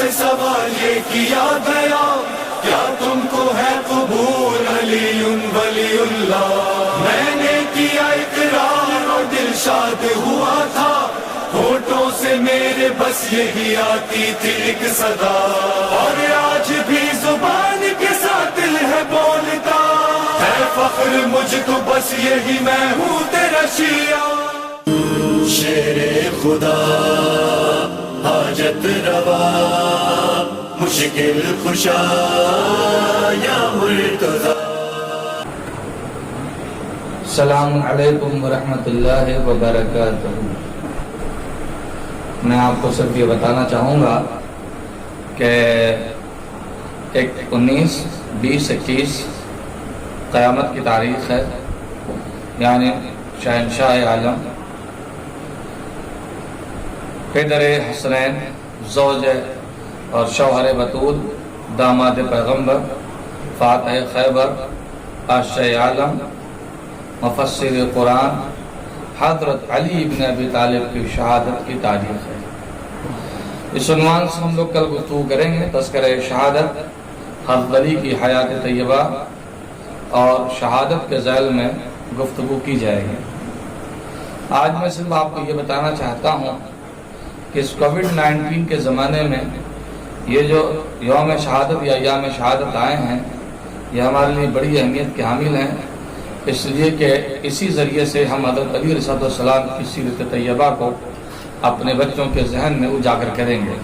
سے سوال یہ کیا گیا کیا تم کو ہے قبول علی ولی اللہ؟ میں نے کیا اقرار اور دل شاد ہوا تھا، ہونٹوں سے میرے بس یہی آتی تھی ایک صدا، اور آج بھی زبان کے ساتھ دل ہے بولتا ہے فخر مجھ کو، بس یہی میں ہوں تیرا شیعہ۔ شیر خدا حاجت روا مشکل کشا یا مرتضی۔ السلام علیکم ورحمۃ اللہ وبرکاتہ۔ میں آپ کو صرف یہ بتانا چاہوں گا کہ 19، 20، 21 قیامت کی تاریخ ہے، یعنی شہنشاہ عالم پدر حسنین، زوج اور شوہر بطول، داماد پیغمبر، فاتح خیبر، عاشق عالم، مفسر قرآن حضرت علی بن ابی طالب کی شہادت کی تاریخ ہے۔ اس عنوان سے ہم لوگ کل گفتگو کریں گے، تذکرہ شہادت، حضرت علی کی حیات طیبہ اور شہادت کے ذیل میں گفتگو کی جائے گی۔ آج میں صرف آپ کو یہ بتانا چاہتا ہوں کہ اس کووڈ-19 کے زمانے میں یہ جو یوم شہادت یا ایام شہادت آئے ہیں، یہ ہمارے لیے بڑی اہمیت کے حامل ہیں، اس لیے کہ اسی ذریعے سے ہم حضرت علی علیہ السلام کی سیرت طیبہ کو اپنے بچوں کے ذہن میں اجاگر کریں گے،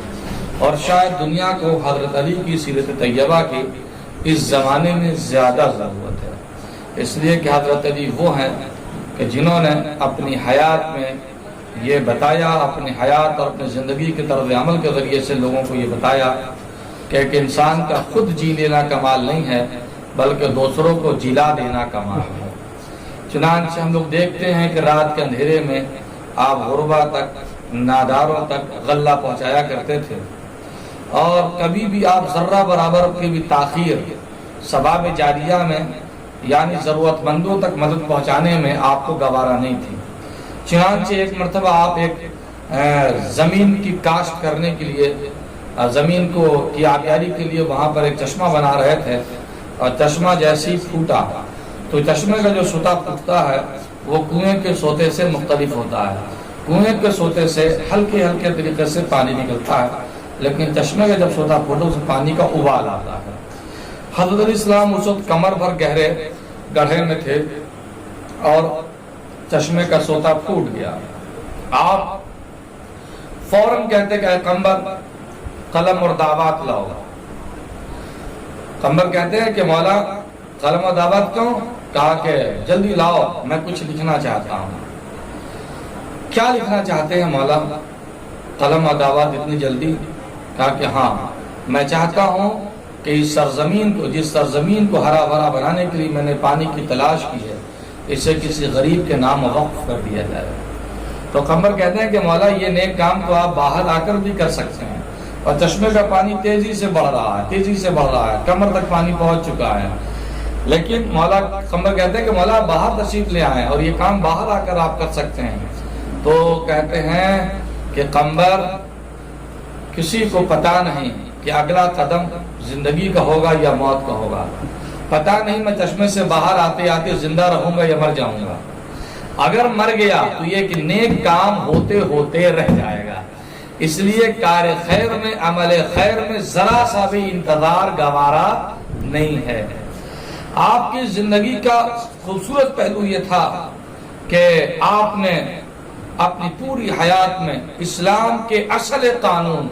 اور شاید دنیا کو حضرت علی کی سیرت طیبہ کی اس زمانے میں زیادہ ضرورت ہے، اس لیے کہ حضرت علی وہ ہیں کہ جنہوں نے اپنی حیات میں یہ بتایا، اپنی حیات اور اپنی زندگی کے طرز عمل کے ذریعے سے لوگوں کو یہ بتایا کہ ایک انسان کا خود جی لینا کمال نہیں ہے بلکہ دوسروں کو جلا دینا کمال ہے۔ چنانچہ ہم لوگ دیکھتے ہیں کہ رات کے اندھیرے میں آپ غربا تک، ناداروں تک غلہ پہنچایا کرتے تھے، اور کبھی بھی آپ ذرہ برابر کی بھی تاخیر ثواب جاریہ میں یعنی ضرورت مندوں تک مدد پہنچانے میں آپ کو گوارا نہیں تھی۔ چنانچہ ایک مرتبہ آپ ایک زمین کی کاشت کرنے کے لیے، زمین کو کی آبیاری کے لیے وہاں پر ایک چشمہ بنا رہے تھے، اور چشمہ جیسی پھوٹا تو چشمے کا جو سوتا پھوٹتا ہے وہ کنویں کے سوتے سے مختلف ہوتا ہے۔ کنویں کے سوتے سے ہلکے ہلکے طریقے سے پانی نکلتا ہے، لیکن چشمے کا جب سوتا پھوٹو اس پانی کا ابال آتا ہے۔ حضرت علیہ السلام اس وقت کمر بھر گہرے گڑھے میں تھے اور چشمے کا سوتا پھوٹ گیا۔ آپ فوراً کہتے کہ اے قمبر قلم اور دعوات لاؤ۔ قمبر کہتے ہیں کہ مولا قلم اور دعوات کیوں؟ کہا کہ جلدی لاؤ، میں کچھ لکھنا چاہتا ہوں۔ کیا لکھنا چاہتے ہیں مولا؟ قلم اور دعوات اتنی جلدی؟ کہا کہ ہاں، میں چاہتا ہوں کہ اس سرزمین کو، جس سرزمین کو ہرا بھرا بنانے کے لیے میں نے پانی کی تلاش کی ہے، اسے کسی غریب کے نام وقف کر دیا جائے۔ تو قمر کہتے ہیں کہ مولا یہ نیک کام تو آپ باہر آ کر بھی کر سکتے ہیں، اور چشمے کا پانی تیزی سے بڑھ رہا ہے، تیزی سے بڑھ رہا ہے، کمر تک پانی پہنچ چکا ہے، لیکن مولا قمر کہتے ہیں کہ مولا باہر تشریف لے آئیں اور یہ کام باہر آ کر آپ کر سکتے ہیں۔ تو کہتے ہیں کہ قمر کسی کو پتا نہیں کہ اگلا قدم زندگی کا ہوگا یا موت کا ہوگا، پتا نہیں میں چشمے سے باہر آتے آتے زندہ رہوں گا یا مر جاؤں گا۔ اگر مر گیا تو یہ کہ نیک کام ہوتے ہوتے رہ جائے گا، اس لیے کار خیر میں، عمل خیر میں ذرا سا بھی انتظار گوارا نہیں ہے۔ آپ کی زندگی کا خوبصورت پہلو یہ تھا کہ آپ نے اپنی پوری حیات میں اسلام کے اصل قانون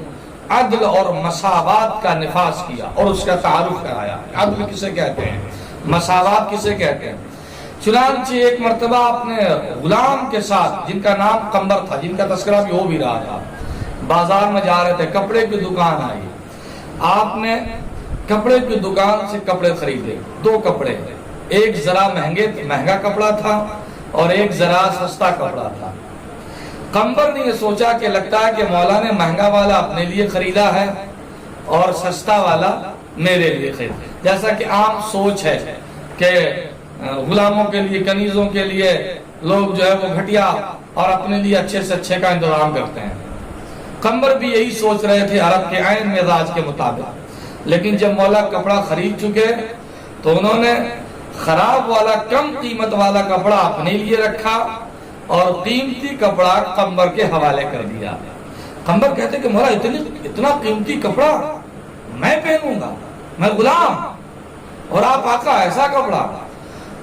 عدل اور مساوات کا نفاذ کیا اور اس کا تعارف کرایا۔ عدل کسے کہتے ہیں، مساوات کسے کہتے ہیں؟ چنانچہ ایک مرتبہ آپ نے غلام کے ساتھ، جن کا نام قمبر تھا، جن کا تذکرہ بھی ہو بھی رہا تھا، بازار میں جا رہے تھے، کپڑے کی دکان آئی، آپ نے کپڑے کی دکان سے کپڑے خریدے، دو کپڑے، ایک ذرا مہنگا کپڑا تھا اور ایک ذرا سستا کپڑا تھا۔ قمبر نے یہ سوچا کہ لگتا ہے کہ مولا نے مہنگا والا اپنے لیے خریدا ہے اور سستا والا میرے لیے خرید، جیسا کہ عام سوچ ہے کہ غلاموں کے لیے، کنیزوں کے لیے لوگ جو ہے وہ گھٹیا اور اپنے لیے اچھے سے اچھے کا انتظام کرتے ہیں۔ قمر بھی یہی سوچ رہے تھے عرب کے عین مزاج کے مطابق، لیکن جب مولا کپڑا خرید چکے تو انہوں نے خراب والا کم قیمت والا کپڑا اپنے لیے رکھا اور قیمتی کپڑا قمر کے حوالے کر دیا۔ قمر کہتے کہ مولا اتنا قیمتی کپڑا میں پہنوں گا، میں غلام، اور آپ آقا ایسا کپڑا؟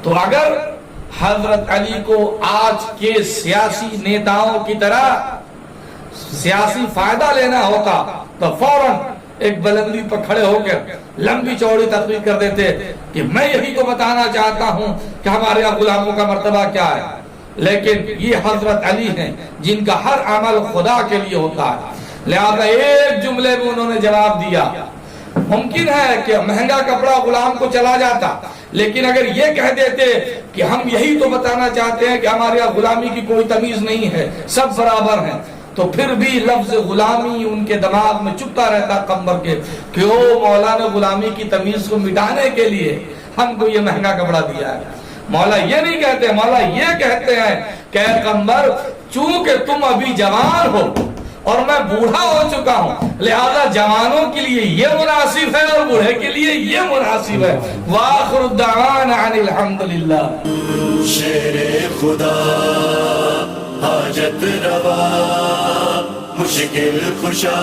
تو اگر حضرت علی کو آج کے سیاسی نیتاؤں کی طرح سیاسی فائدہ لینا ہوتا تو فوراً ایک بلندی پر کھڑے ہو کر لمبی چوڑی تقریر کر دیتے کہ میں یہی تو بتانا چاہتا ہوں کہ ہمارے یہاں غلاموں کا مرتبہ کیا ہے۔ لیکن یہ حضرت علی ہیں جن کا ہر عمل خدا کے لیے ہوتا ہے، لہذا ایک جملے میں انہوں نے جواب دیا۔ ممکن ہے کہ مہنگا کپڑا غلام کو چلا جاتا، لیکن اگر یہ کہہ دیتے کہ ہم یہی تو بتانا چاہتے ہیں کہ ہمارے یہاں غلامی کی کوئی تمیز نہیں ہے، سب برابر ہیں، تو پھر بھی لفظ غلامی ان کے دماغ میں چپتا رہتا قمر کے کہ او مولا نے غلامی کی تمیز کو مٹانے کے لیے ہم کو یہ مہنگا کپڑا دیا ہے۔ مولا یہ نہیں کہتے، مولا یہ کہتے ہیں کہ اے قمر، چونکہ تم ابھی جوان ہو اور میں بوڑھا ہو چکا ہوں، لہذا جوانوں کے لیے یہ مناسب ہے اور بوڑھے کے لیے یہ مناسب ہے۔ وآخر الدعوانا عن الحمدللہ۔ شیر خدا حاجت روا مشکل کشا